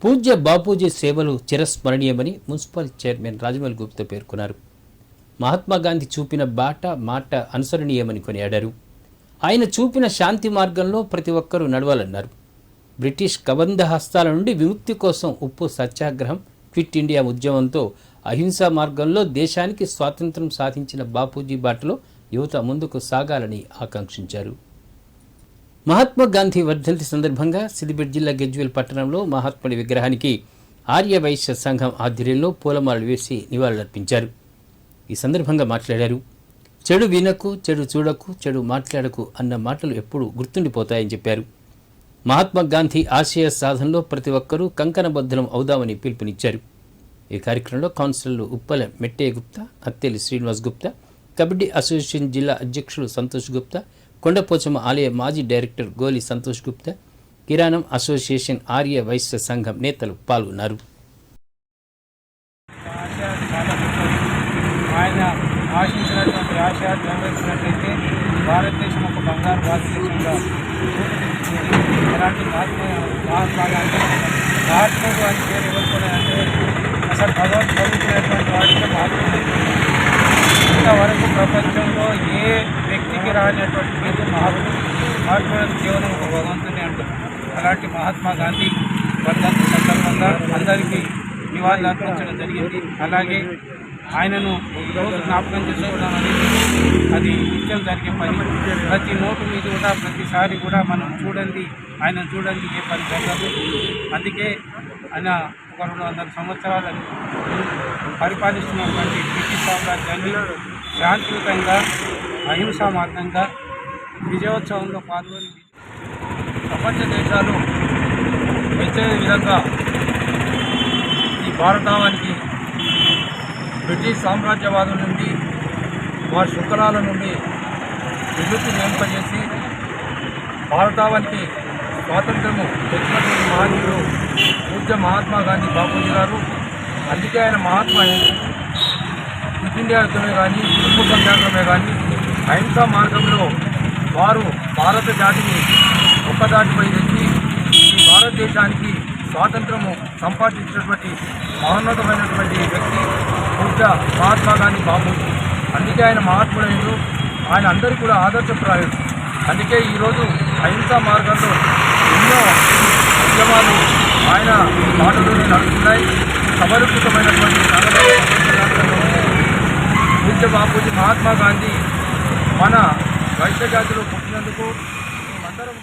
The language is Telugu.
పూజ్య బాపూజీ సేవలు చిరస్మరణీయమని మున్సిపల్ చైర్మన్ రాజమౌళి గుప్తా పేర్కొన్నారు. మహాత్మాగాంధీ చూపిన మాట అనుసరణీయమని కొనియాడారు. ఆయన చూపిన శాంతి మార్గంలో ప్రతి ఒక్కరూ నడవాలన్నారు. బ్రిటిష్ కబంధ హస్తాల నుండి విముక్తి కోసం ఉప్పు సత్యాగ్రహం, క్విట్ ఇండియా ఉద్యమంతో అహింసా మార్గంలో దేశానికి స్వాతంత్ర్యం సాధించిన బాపూజీ బాటలో యువత ముందుకు సాగాలని ఆకాంక్షించారు. మహాత్మా గాంధీ వర్ధంతి సందర్భంగా సిద్దిపేట జిల్లా గజ్వేల్ పట్టణంలో మహాత్ముడి విగ్రహానికి ఆర్య వైశ్య సంఘం ఆధ్వర్యంలో పూలమాలలు వేసి నివాళులర్పించారు. ఈ సందర్భంగా మాట్లాడారు. చెడు వినకు, చెడు చూడకు, చెడు మాట్లాడకు అన్న మాటలు ఎప్పుడూ గుర్తుండిపోతాయని చెప్పారు. మహాత్మా గాంధీ ఆశయ సాధనలో ప్రతి ఒక్కరూ కంకణబద్ధనం అవుదామని పిలుపునిచ్చారు. ఈ కార్యక్రమంలో కౌన్సిలర్లు ఉప్పల మెట్టే గుప్తా, అత్తేలి శ్రీనివాస్ గుప్తా, కబడ్డీ అసోసియేషన్ జిల్లా అధ్యక్షులు సంతోష్ గుప్తా, కొండపోచమ్మ ఆలయ మాజీ డైరెక్టర్ గోలి సంతోష్ గుప్తా, కిరాణం అసోసియేషన్ ఆర్య వైశ్య సంఘం నేతలు పాల్గొన్నారు. ఆయన ఆశించినటువంటి ఆశయాలు నెరవేర్చినట్లయితే భారతదేశం ఒక బంగారు భారతదేశంగా ఎలాంటి మహాత్మా గాంధీ మహాత్ముడు అని పేరు ఎవరుకునే అంటే అసలు భగవత్ చదువుకునేటువంటి వాటికి మహాత్ముడు. ఇంతవరకు ప్రపంచంలో ఏ వ్యక్తికి రానటువంటి పేరు మహాత్ముడు కేవలం ఒక భగవంతుని అంటారు. అలాంటి మహాత్మా గాంధీ వర్ధంతి సందర్భంగా అందరికీ నివాళులు అర్పించడం జరిగింది. అలాగే ఆయనను రోజు జ్ఞాపకం చేసుకోవడం అనేది అది నిత్యం జరిగే పని. ప్రతి నోటు మీద కూడా ప్రతిసారి కూడా మనం చూడండి, ఆయన చూడండి, ఏ పని జరగదు. అందుకే ఆయన ఒక 200 సంవత్సరాలను పరిపాలిస్తున్నటువంటి బ్రిటిష్ సామ్రాజ్యాన్ని శాంతియుతంగా అహింసా మార్గంగా విజయోత్సవంలో పాల్గొని ప్రపంచ దేశాలు మెచ్చే విధంగా ఈ భారతావానికి బ్రిటిష్ సామ్రాజ్యవాదుల నుండి, వారి శుక్రాల నుండి విముక్తి నింపజేసి భారతావానికి స్వాతంత్రము తెచ్చినటువంటి మహనీయుడు పూజ్య మహాత్మా గాంధీ బాపూజీ గారు. అందుకే ఆయన మహాత్మా క్విట్ ఇండియా యుద్ధమే కానీ, ఉప్పు సత్యాగ్రహమే కానీ అహింసా మార్గంలో వారు భారత జాతిని ఒక్కదాటిపై తెచ్చి ఈ భారతదేశానికి స్వాతంత్రము సంపాదించినటువంటి మహోన్నతమైనటువంటి వ్యక్తి పూజ్య మహాత్మా గాంధీ బాపూజీ. అందుకే ఆయన మహాత్ముడైన ఆయన అందరికీ కూడా ఆదర్శప్రాయుడు. అందుకే ఈరోజు అహింసా మార్గంలో ఎన్నో ఉద్యమాలు ఆయన బాటలోనే నడుస్తున్నాయి. సమర్పితమైనటువంటి పూజ్య బాపూజీ మహాత్మా గాంధీ మన వైశ్య జాతిలో పుట్టినందుకు మేమందరం